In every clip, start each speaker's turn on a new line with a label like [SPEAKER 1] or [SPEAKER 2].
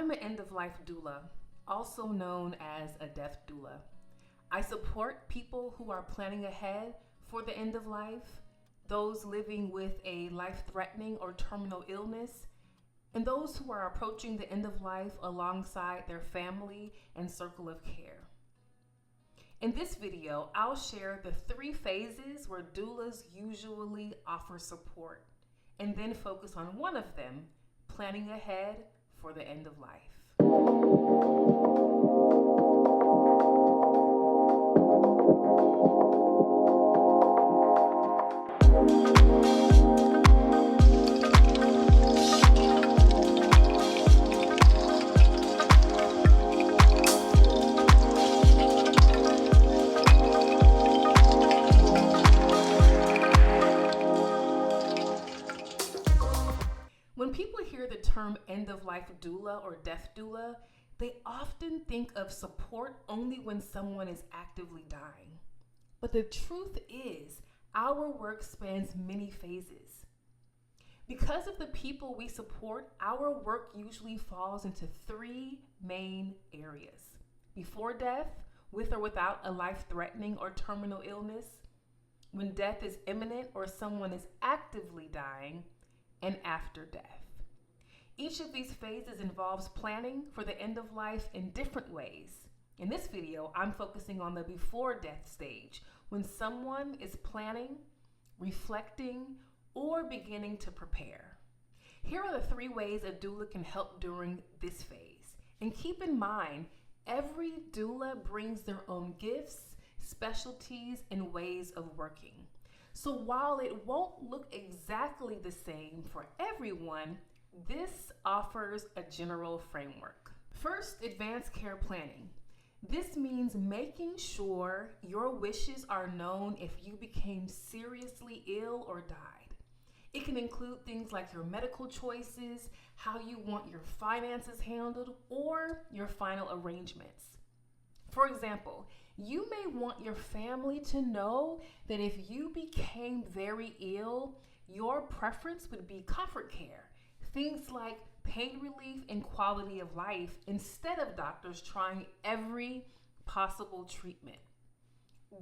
[SPEAKER 1] I'm an end-of-life doula, also known as a death doula. I support people who are planning ahead for the end of life, those living with a life-threatening or terminal illness, and those who are approaching the end of life alongside their family and circle of care. In this video, I'll share the 3 phases where doulas usually offer support, and then focus on one of them, planning ahead for the end of life. When people hear the term end-of-life doula or death doula, they often think of support only when someone is actively dying. But the truth is, our work spans many phases. Because of the people we support, our work usually falls into 3 main areas: before death, with or without a life-threatening or terminal illness, when death is imminent or someone is actively dying, and after death. Each of these phases involves planning for the end of life in different ways. In this video, I'm focusing on the before death stage, when someone is planning, reflecting, or beginning to prepare. Here are the 3 ways a doula can help during this phase. And keep in mind, every doula brings their own gifts, specialties, and ways of working. So while it won't look exactly the same for everyone, this offers a general framework. First, advanced care planning. This means making sure your wishes are known if you became seriously ill or died. It can include things like your medical choices, how you want your finances handled, or your final arrangements. For example, you may want your family to know that if you became very ill, your preference would be comfort care, things like pain relief and quality of life, instead of doctors trying every possible treatment.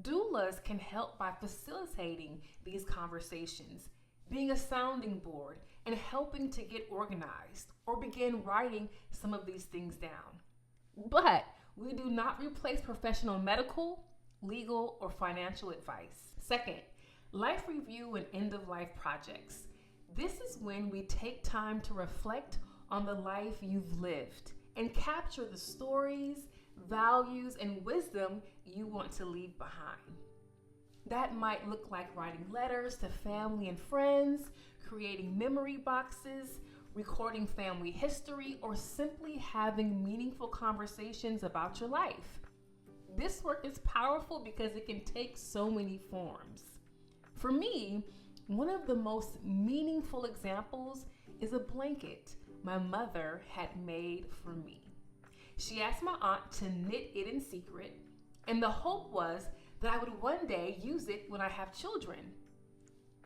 [SPEAKER 1] Doulas can help by facilitating these conversations, being a sounding board, and helping to get organized or begin writing some of these things down. But we do not replace professional medical, legal, or financial advice. Second, life review and end-of-life projects. This is when we take time to reflect on the life you've lived and capture the stories, values, and wisdom you want to leave behind. That might look like writing letters to family and friends, creating memory boxes, recording family history, or simply having meaningful conversations about your life. This work is powerful because it can take so many forms. For me, one of the most meaningful examples is a blanket my mother had made for me. She asked my aunt to knit it in secret, and the hope was that I would one day use it when I have children.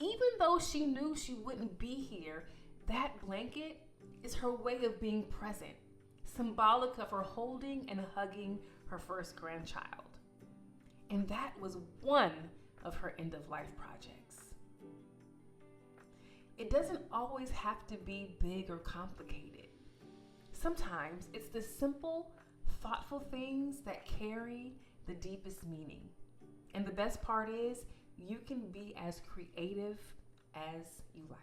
[SPEAKER 1] Even though she knew she wouldn't be here, that blanket is her way of being present, symbolic of her holding and hugging her first grandchild. And that was one of her end-of-life projects. It doesn't always have to be big or complicated. Sometimes it's the simple, thoughtful things that carry the deepest meaning. And the best part is, you can be as creative as you like.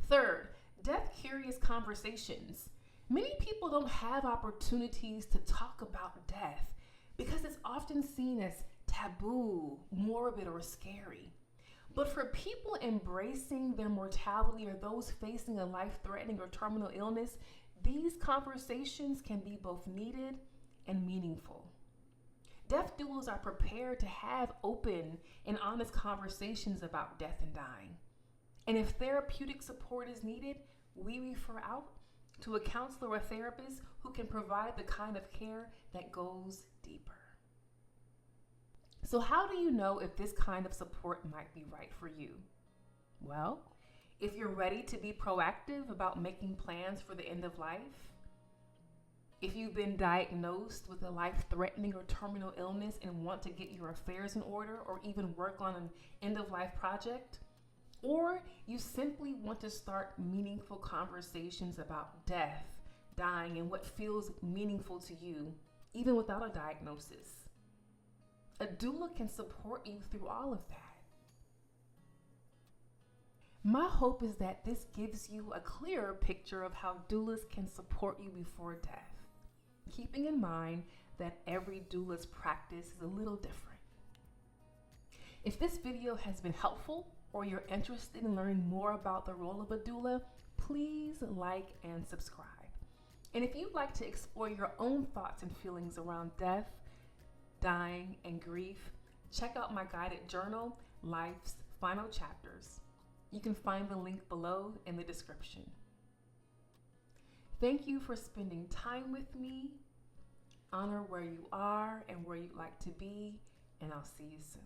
[SPEAKER 1] Third, death-curious conversations. Many people don't have opportunities to talk about death because it's often seen as taboo, morbid, or scary. But for people embracing their mortality or those facing a life-threatening or terminal illness, these conversations can be both needed and meaningful. Death doulas are prepared to have open and honest conversations about death and dying. And if therapeutic support is needed, we refer out to a counselor or therapist who can provide the kind of care that goes deeper. So how do you know if this kind of support might be right for you? Well, if you're ready to be proactive about making plans for the end of life, If you've been diagnosed with a life-threatening or terminal illness and want to get your affairs in order or even work on an end-of-life project, or you simply want to start meaningful conversations about death, dying, and what feels meaningful to you, even without a diagnosis, a doula can support you through all of that. My hope is that this gives you a clearer picture of how doulas can support you before death, keeping in mind that every doula's practice is a little different. If this video has been helpful or you're interested in learning more about the role of a doula, please like and subscribe. And if you'd like to explore your own thoughts and feelings around death, dying, and grief, check out my guided journal, Life's Final Chapters. You can find the link below in the description. Thank you for spending time with me. Honor where you are and where you'd like to be, and I'll see you soon.